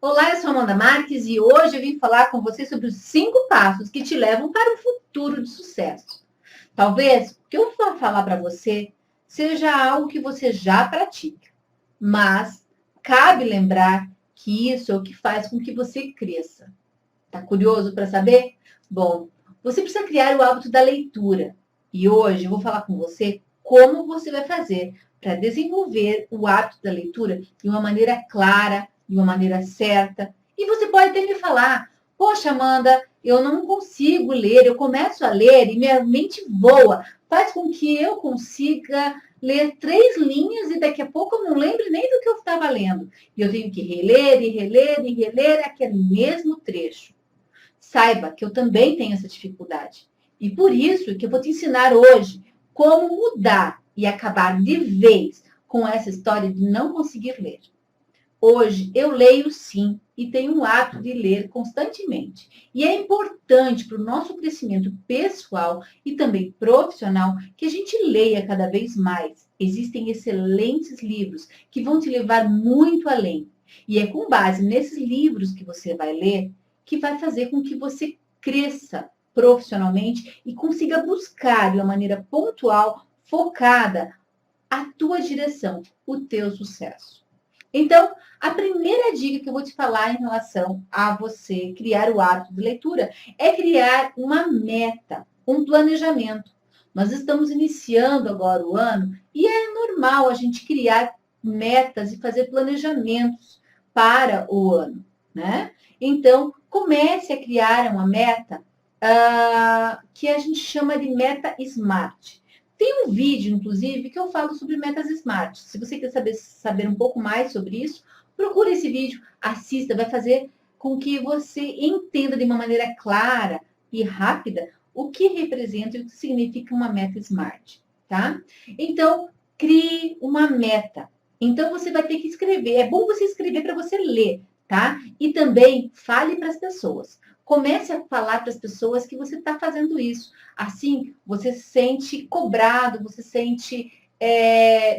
Olá, eu sou Amanda Marques e hoje eu vim falar com você sobre os 5 passos que te levam para um futuro de sucesso. Talvez o que eu vou falar para você seja algo que você já pratica, mas cabe lembrar que isso é o que faz com que você cresça. Tá curioso para saber? Bom, você precisa criar o hábito da leitura. E hoje eu vou falar com você como você vai fazer para desenvolver o hábito da leitura de uma maneira clara, de uma maneira certa. E você pode até me falar: poxa, Amanda, eu não consigo ler, eu começo a ler e minha mente voa. Faz com que eu consiga ler 3 linhas e daqui a pouco eu não lembro nem do que eu estava lendo. E eu tenho que reler e reler e reler aquele mesmo trecho. Saiba que eu também tenho essa dificuldade. E por isso que eu vou te ensinar hoje como mudar e acabar de vez com essa história de não conseguir ler. Hoje eu leio sim e tenho o hábito de ler constantemente. E é importante para o nosso crescimento pessoal e também profissional que a gente leia cada vez mais. Existem excelentes livros que vão te levar muito além. E é com base nesses livros que você vai ler que vai fazer com que você cresça profissionalmente e consiga buscar de uma maneira pontual, focada, a tua direção, o teu sucesso. Então, a primeira dica que eu vou te falar em relação a você criar o hábito de leitura é criar uma meta, um planejamento. Nós estamos iniciando agora o ano e é normal a gente criar metas e fazer planejamentos para o ano, né? Então, comece a criar uma meta que a gente chama de meta SMART. Tem um vídeo, inclusive, que eu falo sobre metas SMART. Se você quer saber um pouco mais sobre isso, procure esse vídeo, assista, vai fazer com que você entenda de uma maneira clara e rápida o que representa e o que significa uma meta SMART, tá? Então, crie uma meta. Então, você vai ter que escrever. É bom você escrever para você ler, tá? E também fale para as pessoas. Comece a falar para as pessoas que você está fazendo isso. Assim, você se sente cobrado, você se sente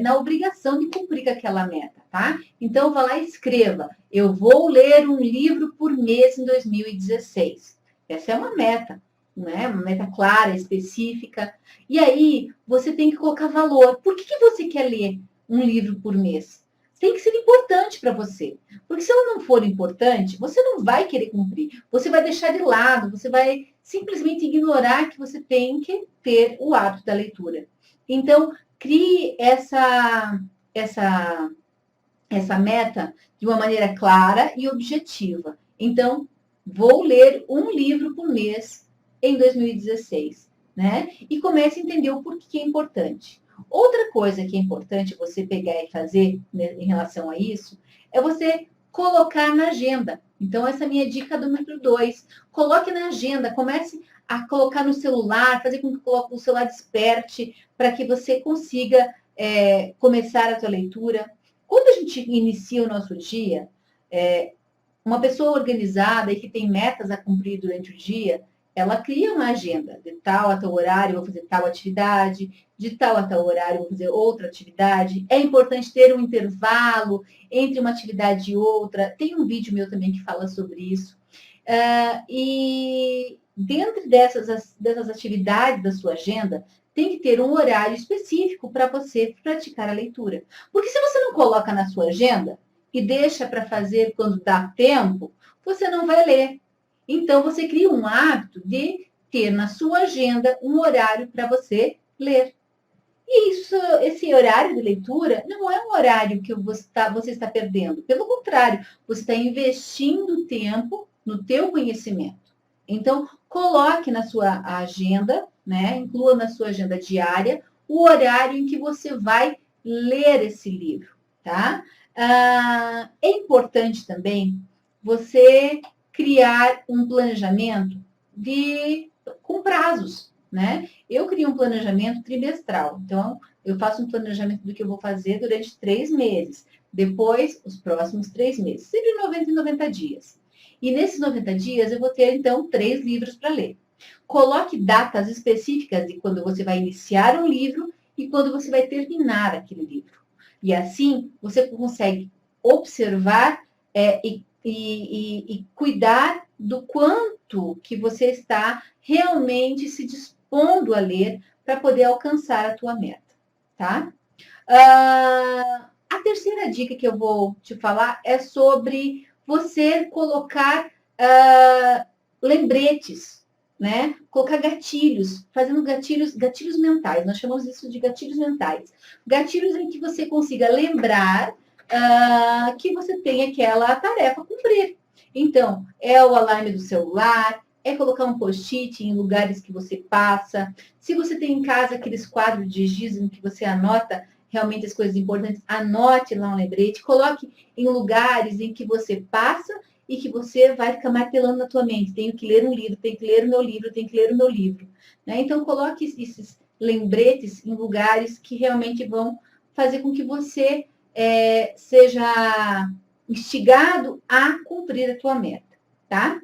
na obrigação de cumprir aquela meta, tá? Então, vá lá e escreva. Eu vou ler um livro por mês em 2016. Essa é uma meta, né? Uma meta clara, específica. E aí, você tem que colocar valor. Por que você quer ler um livro por mês? Tem que ser importante para você. Porque se ela não for importante, você não vai querer cumprir. Você vai deixar de lado, você vai simplesmente ignorar que você tem que ter o hábito da leitura. Então, crie essa meta de uma maneira clara e objetiva. Então, vou ler um livro por mês em 2016, né? E comece a entender o porquê é importante. Outra coisa que é importante você pegar e fazer, né, em relação a isso é você colocar na agenda. Então, essa é a minha dica número 2. Coloque na agenda, comece a colocar no celular, fazer com que o celular desperte para que você consiga começar a sua leitura. Quando a gente inicia o nosso dia, uma pessoa organizada e que tem metas a cumprir durante o dia, ela cria uma agenda. De tal a tal horário, vou fazer tal atividade, de tal a tal horário, vou fazer outra atividade. É importante ter um intervalo entre uma atividade e outra. Tem um vídeo meu também que fala sobre isso. E dentro dessas atividades da sua agenda, tem que ter um horário específico para você praticar a leitura. Porque se você não coloca na sua agenda e deixa para fazer quando dá tempo, você não vai ler. Então, você cria um hábito de ter na sua agenda um horário para você ler. E esse horário de leitura não é um horário que você está perdendo. Pelo contrário, você está investindo tempo no teu conhecimento. Então, coloque na sua agenda, né? Inclua na sua agenda diária o horário em que você vai ler esse livro, tá? É importante também você criar um planejamento com prazos, né? Eu crio um planejamento trimestral. Então, eu faço um planejamento do que eu vou fazer durante 3 meses. Depois, os próximos 3 meses. Sempre 90 em 90 dias. E nesses 90 dias, eu vou ter, então, 3 livros para ler. Coloque datas específicas de quando você vai iniciar um livro e quando você vai terminar aquele livro. E assim, você consegue observar e e cuidar do quanto que você está realmente se dispondo a ler para poder alcançar a tua meta, tá? A terceira dica que eu vou te falar é sobre você colocar lembretes, né? Colocar gatilhos, fazendo gatilhos mentais. Nós chamamos isso de gatilhos mentais. Gatilhos em que você consiga lembrar que você tem aquela tarefa a cumprir. Então, é o alarme do celular, é colocar um post-it em lugares que você passa. Se você tem em casa aqueles quadros de giz em que você anota realmente as coisas importantes, anote lá um lembrete, coloque em lugares em que você passa e que você vai ficar martelando na tua mente. Tenho que ler um livro, tenho que ler o meu livro, tenho que ler o meu livro. Né? Então, coloque esses lembretes em lugares que realmente vão fazer com que você seja instigado a cumprir a tua meta, tá?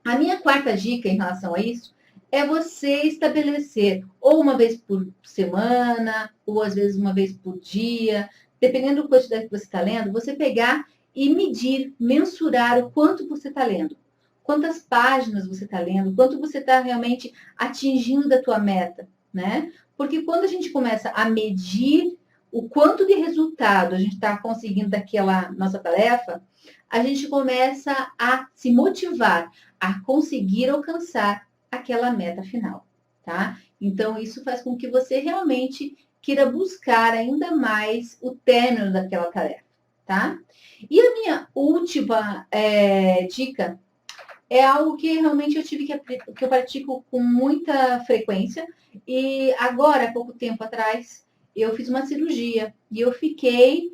A minha quarta dica em relação a isso é você estabelecer ou uma vez por semana, ou às vezes uma vez por dia, dependendo da quantidade que você está lendo, você pegar e medir, mensurar o quanto você está lendo. Quantas páginas você está lendo, quanto você está realmente atingindo da tua meta, né? Porque quando a gente começa a medir o quanto de resultado a gente está conseguindo daquela nossa tarefa, a gente começa a se motivar a conseguir alcançar aquela meta final, tá? Então, isso faz com que você realmente queira buscar ainda mais o término daquela tarefa, tá? E a minha última dica é algo que realmente que eu pratico com muita frequência e agora, há pouco tempo atrás, eu fiz uma cirurgia e eu fiquei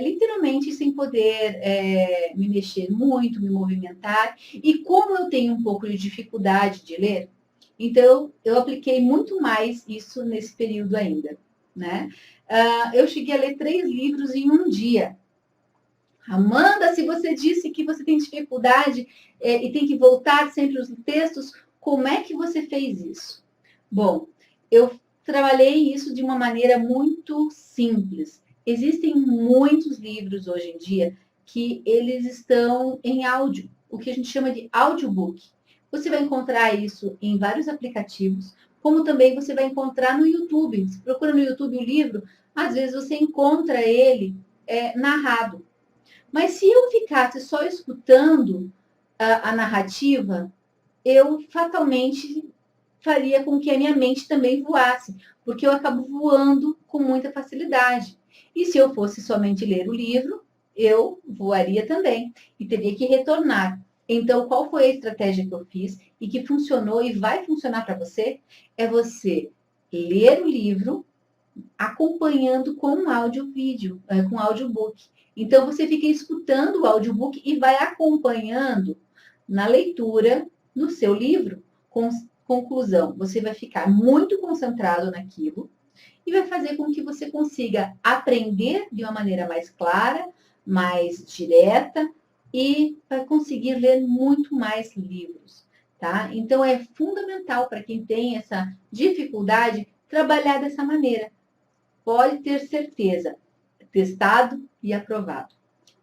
literalmente sem poder me mexer muito, me movimentar. E como eu tenho um pouco de dificuldade de ler, então eu apliquei muito mais isso nesse período ainda, né? Eu cheguei a ler 3 livros em um dia. Amanda, se você disse que você tem dificuldade e tem que voltar sempre os textos, como é que você fez isso? Bom, eu trabalhei isso de uma maneira muito simples. Existem muitos livros hoje em dia que eles estão em áudio, o que a gente chama de audiobook. Você vai encontrar isso em vários aplicativos, como também você vai encontrar no YouTube. Se procura no YouTube o livro, às vezes você encontra ele narrado. Mas se eu ficasse só escutando a narrativa, eu fatalmente faria com que a minha mente também voasse, porque eu acabo voando com muita facilidade. E se eu fosse somente ler o livro, eu voaria também e teria que retornar. Então, qual foi a estratégia que eu fiz e que funcionou e vai funcionar para você? É você ler o livro acompanhando com um áudio-vídeo, com um audiobook. Então, você fica escutando o audiobook e vai acompanhando na leitura no seu livro. Conclusão, você vai ficar muito concentrado naquilo e vai fazer com que você consiga aprender de uma maneira mais clara, mais direta e vai conseguir ler muito mais livros, tá? Então, é fundamental para quem tem essa dificuldade trabalhar dessa maneira. Pode ter certeza, testado e aprovado.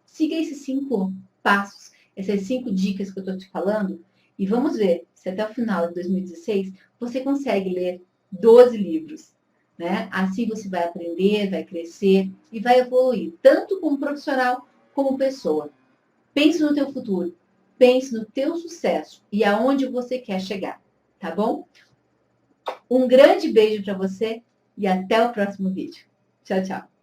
Siga esses 5 passos, essas 5 dicas que eu estou te falando, e vamos ver se até o final de 2016 você consegue ler 12 livros. Né? Assim você vai aprender, vai crescer e vai evoluir, tanto como profissional como pessoa. Pense no teu futuro, pense no teu sucesso e aonde você quer chegar, tá bom? Um grande beijo para você e até o próximo vídeo. Tchau, tchau.